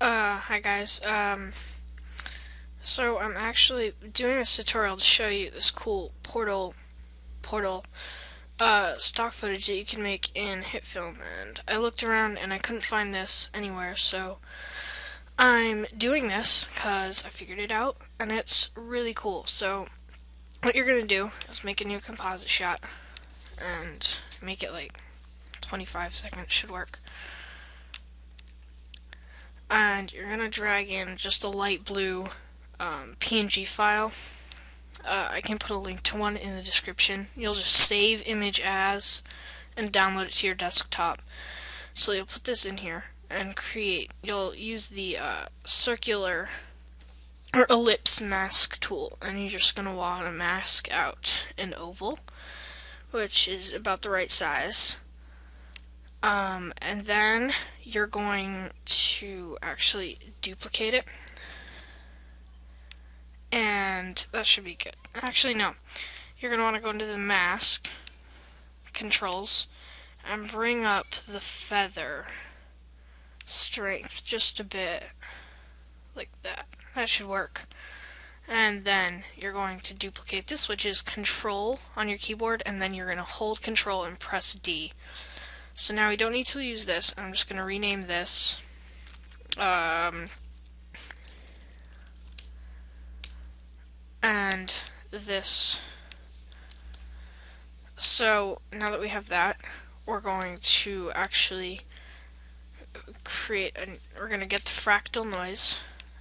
Hi guys. So I'm actually doing this tutorial to show you this cool portal stock footage that you can make in Hitfilm, and I looked around and I couldn't find this anywhere, so I'm doing this because I figured it out, and it's really cool. So what you're gonna do is make a new composite shot and make it like 25 seconds should work. And you're gonna drag in just a light blue PNG file. I can put a link to one in the description. You'll just save image as and download it to your desktop. So you'll put this in here and you'll use the circular or ellipse mask tool, and you're just going to want to mask out an oval, which is about the right size. And then you're going to actually duplicate it, and that should be good. Actually, no. You're going to want to go into the mask controls and bring up the feather strength just a bit, like that. That should work. And then you're going to duplicate this, which is Control on your keyboard, and then you're going to hold Control and press D. So now we don't need to use this. I'm just going to rename this and this. So now that we have that, we're going to actually we're going to get the fractal noise,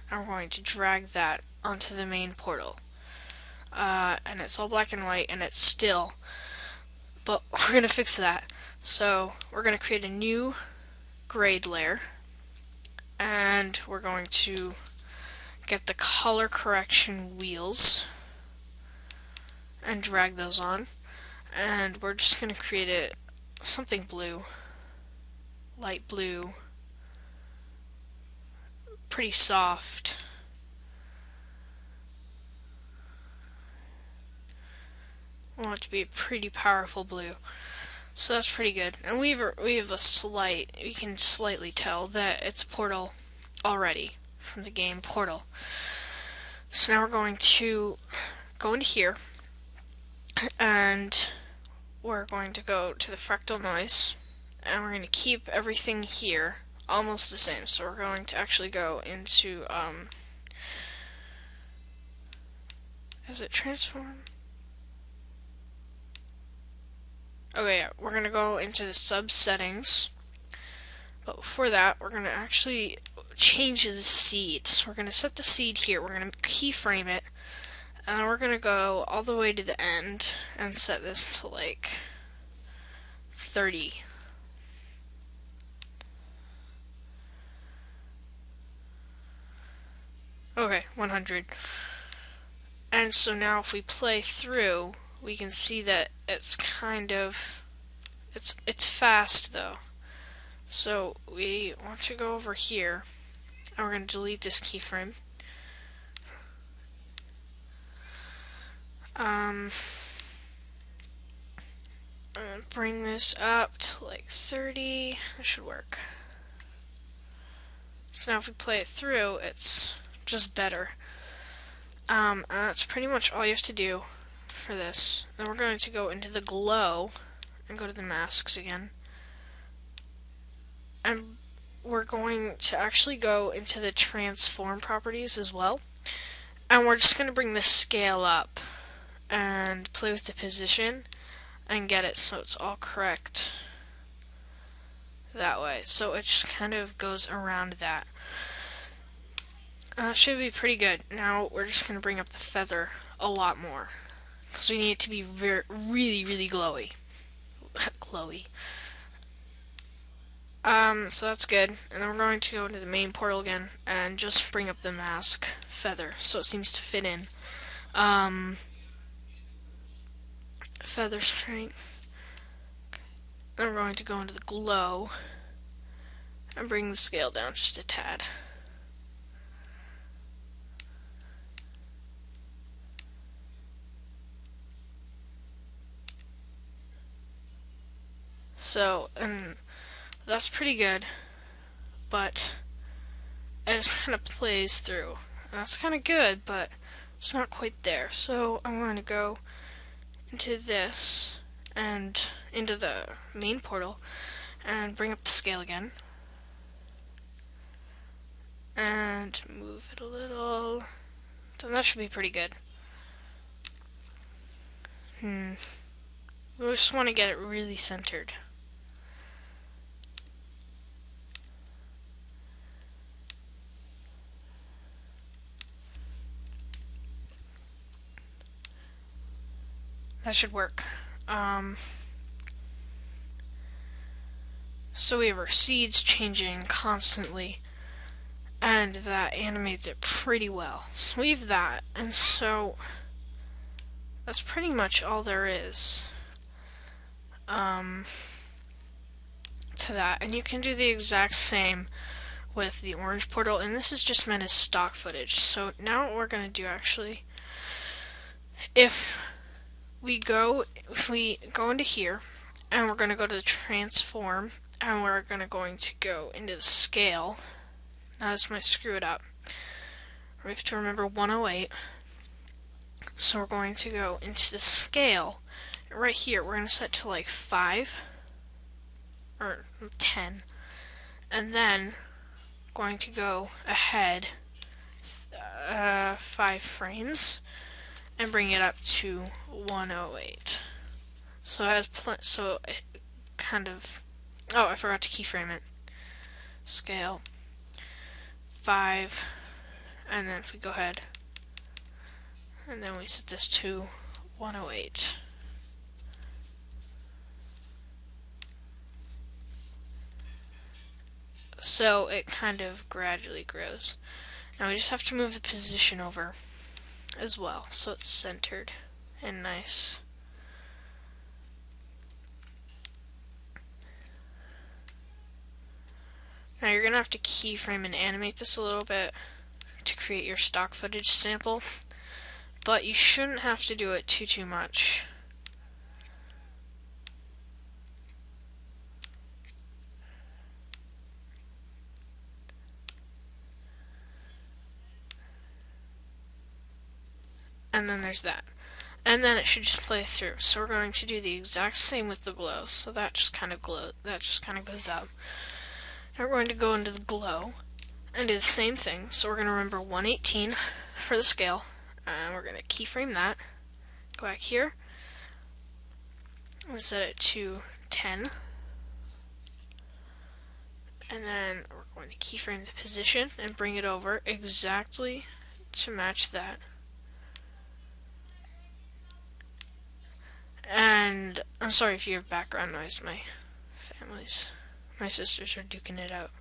and we're going to drag that onto the main portal. And it's all black and white, and it's still, but we're going to fix that. So we're going to create a new grade layer, and we're going to get the color correction wheels and drag those on, and we're just going to create something blue, light blue, pretty soft. I want it to be a pretty powerful blue. So that's pretty good. And we have a you can slightly tell that it's a portal already from the game Portal. So now we're going to go into here, and we're going to go to the fractal noise, and we're going to keep everything here almost the same. So we're going to actually go into, is it transform? Okay, yeah, we're going to go into the sub settings, but before that, we're going to actually change the seed. So we're going to set the seed here, we're going to keyframe it, and then we're going to go all the way to the end and set this to like 30. Okay, 100. And so now if we play through, we can see that it's it's fast though. So we want to go over here, and we're going to delete this keyframe. And bring this up to like 30. That should work. So now if we play it through, it's just better. And that's pretty much all you have to do for this. Then we're going to go into the glow and go to the masks again. And we're going to actually go into the transform properties as well. And we're just going to bring the scale up and play with the position and get it so it's all correct that way. So it just kind of goes around that. Should be pretty good. Now we're just going to bring up the feather a lot more, because we need it to be really glowy. Glowy. So that's good. And then we're going to go into the main portal again and just bring up the mask feather so it seems to fit in. Feather strength. Then we're going to go into the glow and bring the scale down just a tad. So, and that's pretty good, but and it just kind of plays through. And that's kind of good, but it's not quite there. So I'm going to go into this and into the main portal and bring up the scale again and move it a little. So that should be pretty good. We just want to get it really centered. That should work. So we have our seeds changing constantly, and that animates it pretty well. So we have that, and so that's pretty much all there is to that. And you can do the exact same with the orange portal, and this is just meant as stock footage. So now what we're going to do actually, if we go into here, and we're going to go to the transform, and we're going to go into the scale. Now this might screw it up. We have to remember 108. So we're going to go into the scale. Right here, we're going to set to like 5 or 10, and then going to go ahead 5 frames and bring it up to 108. So it kind of, oh, I forgot to keyframe it. Scale 5, and then if we go ahead and then we set this to 108. So it kind of gradually grows. Now we just have to move the position over as well, so it's centered and nice. Now you're going to have to keyframe and animate this a little bit to create your stock footage sample, but you shouldn't have to do it too much. And then there's that. And then it should just play through. So we're going to do the exact same with the glow. So that just kind of goes up. Now we're going to go into the glow and do the same thing. So we're going to remember 118 for the scale. And we're going to keyframe that. Go back here. We'll set it to 10. And then we're going to keyframe the position and bring it over exactly to match that. And I'm sorry if you have background noise, my sisters are duking it out.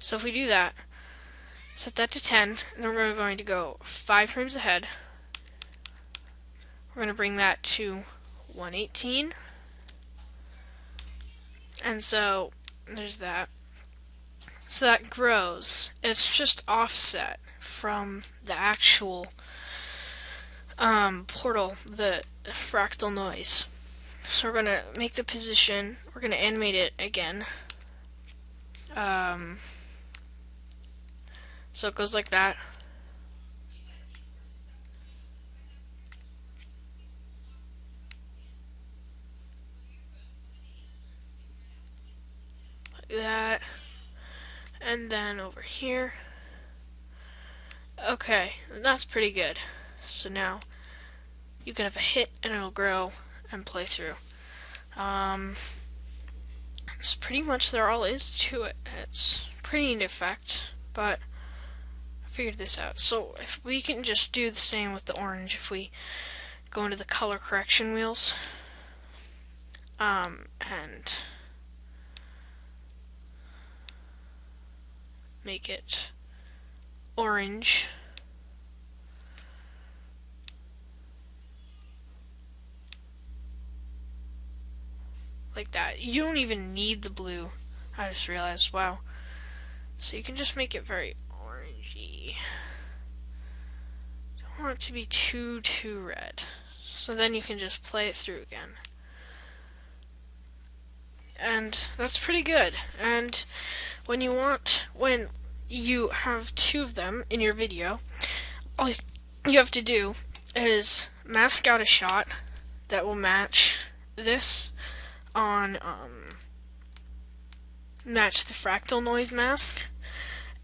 So if we do that, set that to 10, and then we're going to go 5 frames ahead. We're going to bring that to 118. And so there's that. So that grows. It's just offset from the actual portal, the fractal noise. So we're going to make the position, we're going to animate it again. So it goes like that. Like that. And then over here. Okay, that's pretty good. So now you can have a hit and it'll grow and play through. That's pretty much there all is to it. It's pretty neat effect, but I figured this out. So if we can just do the same with the orange, if we go into the color correction wheels, and make it orange. Like that. You don't even need the blue. I just realized, wow. So you can just make it very orangey. Don't want it to be too red. So then you can just play it through again. And that's pretty good. And when you have two of them in your video, all you have to do is mask out a shot that will match this on match the fractal noise mask,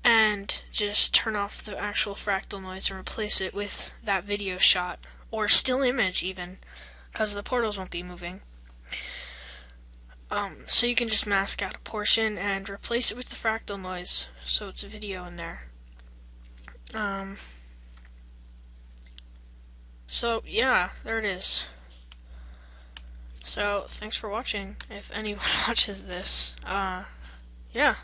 and just turn off the actual fractal noise and replace it with that video shot, or still image even, because the portals won't be moving. So you can just mask out a portion and replace it with the fractal noise, so it's a video in there. So yeah, there it is. So thanks for watching, if anyone watches this. Yeah.